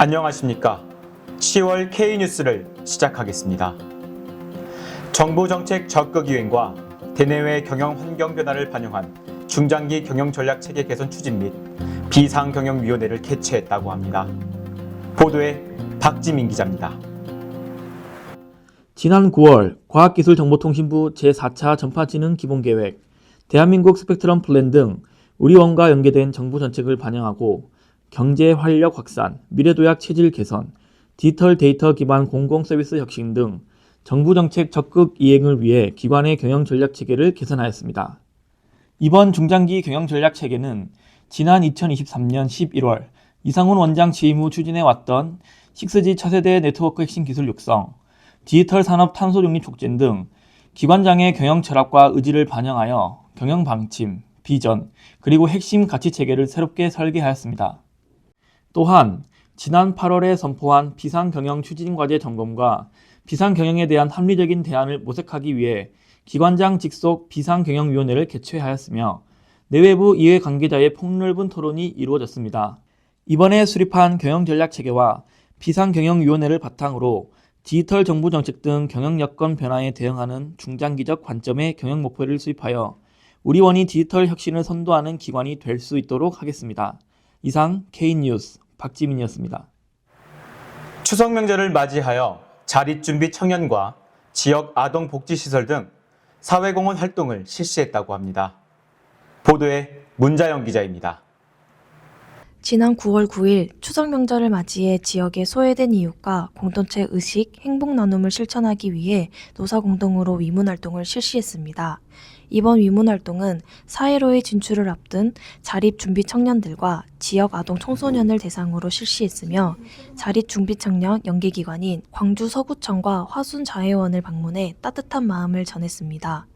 안녕하십니까. 10월 K뉴스를 시작하겠습니다. 정부 정책 적극 이행과 대내외 경영 환경 변화를 반영한 중장기 경영 전략 체계 개선 추진 및 비상경영위원회를 개최했다고 합니다. 보도에 박지민 기자입니다. 지난 9월 과학기술정보통신부 제4차 전파지능 기본계획, 대한민국 스펙트럼 플랜 등 우리원과 연계된 정부 정책을 반영하고 경제 활력 확산, 미래도약 체질 개선, 디지털 데이터 기반 공공서비스 혁신 등 정부 정책 적극 이행을 위해 기관의 경영 전략 체계를 개선하였습니다. 이번 중장기 경영 전략 체계는 지난 2023년 11월 이상훈 원장 취임 후 추진해왔던 6G 차세대 네트워크 핵심 기술 육성, 디지털 산업 탄소 중립 촉진 등 기관장의 경영 철학과 의지를 반영하여 경영 방침, 비전, 그리고 핵심 가치 체계를 새롭게 설계하였습니다. 또한 지난 8월에 선포한 비상경영 추진과제 점검과 비상경영에 대한 합리적인 대안을 모색하기 위해 기관장 직속 비상경영위원회를 개최하였으며 내외부 이해 관계자의 폭넓은 토론이 이루어졌습니다. 이번에 수립한 경영전략체계와 비상경영위원회를 바탕으로 디지털 정부 정책 등 경영 여건 변화에 대응하는 중장기적 관점의 경영 목표를 수립하여 우리원이 디지털 혁신을 선도하는 기관이 될 수 있도록 하겠습니다. 이상 K뉴스 박지민이었습니다. 추석 명절을 맞이하여 자립준비 청년과 지역 아동복지시설 등 사회공헌 활동을 실시했다고 합니다. 보도에 문자영 기자입니다. 지난 9월 9일 추석 명절을 맞이해 지역의 소외된 이웃과 공동체 의식, 행복 나눔을 실천하기 위해 노사공동으로 위문활동을 실시했습니다. 이번 위문활동은 사회로의 진출을 앞둔 자립준비 청년들과 지역 아동 청소년을 대상으로 실시했으며 자립준비 청년 연계기관인 광주 서구청과 화순자애원을 방문해 따뜻한 마음을 전했습니다.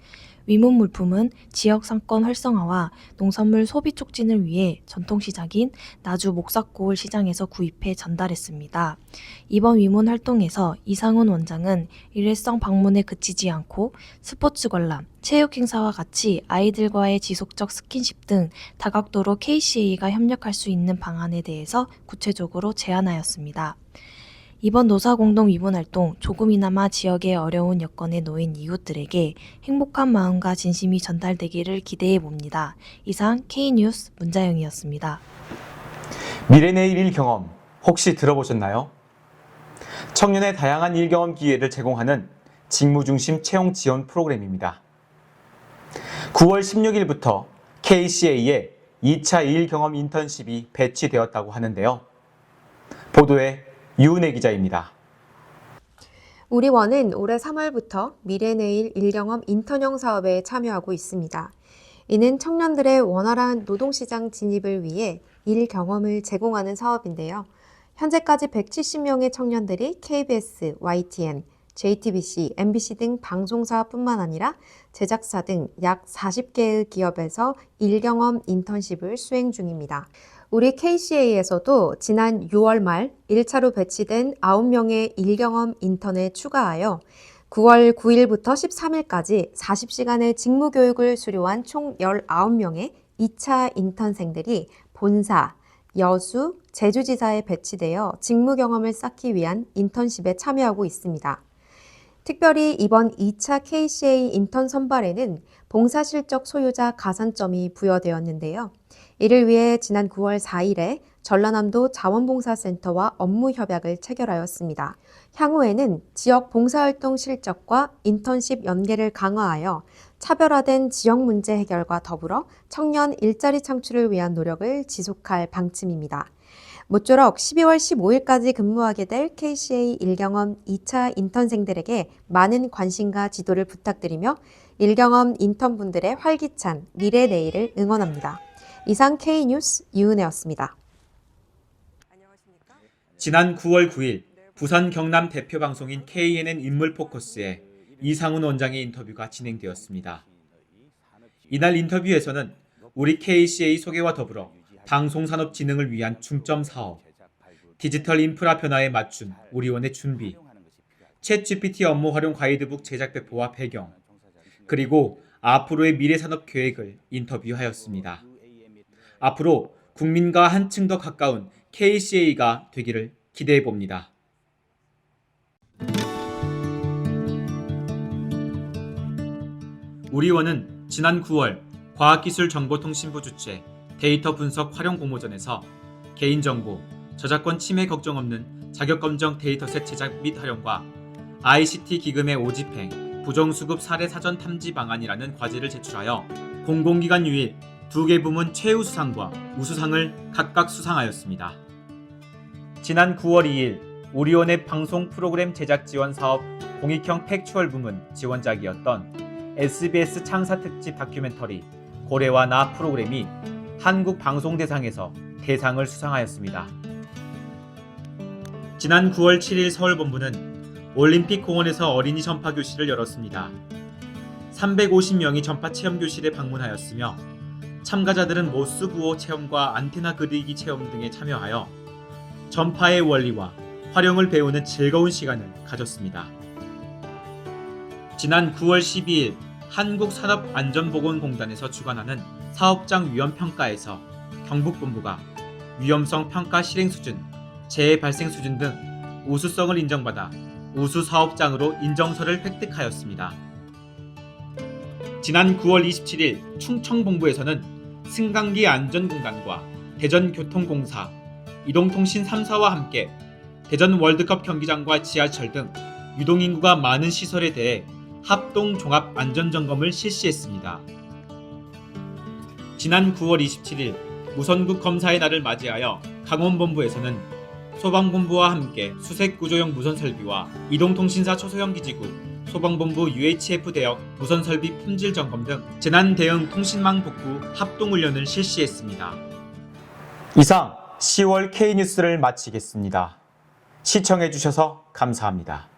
위문 물품은 지역 상권 활성화와 농산물 소비 촉진을 위해 전통시장인 나주 목사골 시장에서 구입해 전달했습니다. 이번 위문 활동에서 이상훈 원장은 일회성 방문에 그치지 않고 스포츠 관람, 체육 행사와 같이 아이들과의 지속적 스킨십 등 다각도로 KCA가 협력할 수 있는 방안에 대해서 구체적으로 제안하였습니다. 이번 노사공동 위문활동 조금이나마 지역의 어려운 여건에 놓인 이웃들에게 행복한 마음과 진심이 전달되기를 기대해 봅니다. 이상 K뉴스 문자영이었습니다. 미래내일 일경험 혹시 들어보셨나요? 청년의 다양한 일경험 기회를 제공하는 직무중심 채용 지원 프로그램입니다. 9월 16일부터 KCA에 2차 일경험 인턴십이 배치되었다고 하는데요. 보도에 유은혜 기자입니다. 우리원은 올해 3월부터 미래내일 일경험 인턴형 사업에 참여하고 있습니다. 이는 청년들의 원활한 노동시장 진입을 위해 일 경험을 제공하는 사업인데요. 현재까지 170명의 청년들이 KBS, YTN, JTBC, MBC 등 방송사뿐만 아니라 제작사 등 약 40개의 기업에서 일경험 인턴십을 수행 중입니다. 우리 KCA에서도 지난 6월 말 1차로 배치된 9명의 일경험 인턴에 추가하여 9월 9일부터 13일까지 40시간의 직무교육을 수료한 총 19명의 2차 인턴생들이 본사, 여수, 제주지사에 배치되어 직무 경험을 쌓기 위한 인턴십에 참여하고 있습니다. 특별히 이번 2차 KCA 인턴 선발에는 봉사실적 소유자 가산점이 부여되었는데요. 이를 위해 지난 9월 4일에 전라남도 자원봉사센터와 업무 협약을 체결하였습니다. 향후에는 지역 봉사활동 실적과 인턴십 연계를 강화하여 차별화된 지역 문제 해결과 더불어 청년 일자리 창출을 위한 노력을 지속할 방침입니다. 모쪼록 12월 15일까지 근무하게 될 KCA 일경험 2차 인턴생들에게 많은 관심과 지도를 부탁드리며 일경험 인턴분들의 활기찬 미래 내일을 응원합니다. 이상 K뉴스 유은혜였습니다. 지난 9월 9일 부산 경남 대표 방송인 KNN 인물 포커스에 이상훈 원장의 인터뷰가 진행되었습니다. 이날 인터뷰에서는 우리 KCA 소개와 더불어 방송산업 진흥을 위한 중점 사업, 디지털 인프라 변화에 맞춘 우리원의 준비, 챗GPT 업무 활용 가이드북 제작 배포와 배경, 그리고 앞으로의 미래산업 계획을 인터뷰하였습니다. 앞으로 국민과 한층 더 가까운 KCA가 되기를 기대해 봅니다. 우리원은 지난 9월 과학기술정보통신부 주최 데이터 분석 활용 공모전에서 개인정보, 저작권 침해 걱정 없는 자격검정 데이터셋 제작 및 활용과 ICT 기금의 오집행, 부정수급 사례 사전 탐지 방안이라는 과제를 제출하여 공공기관 유일 2개 부문 최우수상과 우수상을 각각 수상하였습니다. 지난 9월 2일 우리원의 방송 프로그램 제작 지원 사업 공익형 팩추얼 부문 지원작이었던 SBS 창사 특집 다큐멘터리 고래와 나 프로그램이 한국방송대상에서 대상을 수상하였습니다. 지난 9월 7일 서울본부는 올림픽 공원에서 어린이 전파 교실을 열었습니다. 350명이 전파 체험 교실에 방문하였으며 참가자들은 모스 구호 체험과 안테나 그리기 체험 등에 참여하여 전파의 원리와 활용을 배우는 즐거운 시간을 가졌습니다. 지난 9월 12일 한국산업안전보건공단에서 주관하는 사업장 위험평가에서 경북본부가 위험성 평가 실행 수준, 재해 발생 수준 등 우수성을 인정받아 우수 사업장으로 인정서를 획득하였습니다. 지난 9월 27일 충청본부에서는 승강기 안전공단과 대전교통공사, 이동통신 3사와 함께 대전 월드컵 경기장과 지하철 등 유동인구가 많은 시설에 대해 합동 종합 안전점검을 실시했습니다. 지난 9월 27일 무선국 검사의 날을 맞이하여 강원본부에서는 소방본부와 함께 수색구조용 무선설비와 이동통신사 초소형 기지국, 소방본부 UHF 대역 무선설비 품질 점검 등 재난 대응 통신망 복구 합동훈련을 실시했습니다. 이상 10월 K뉴스를 마치겠습니다. 시청해주셔서 감사합니다.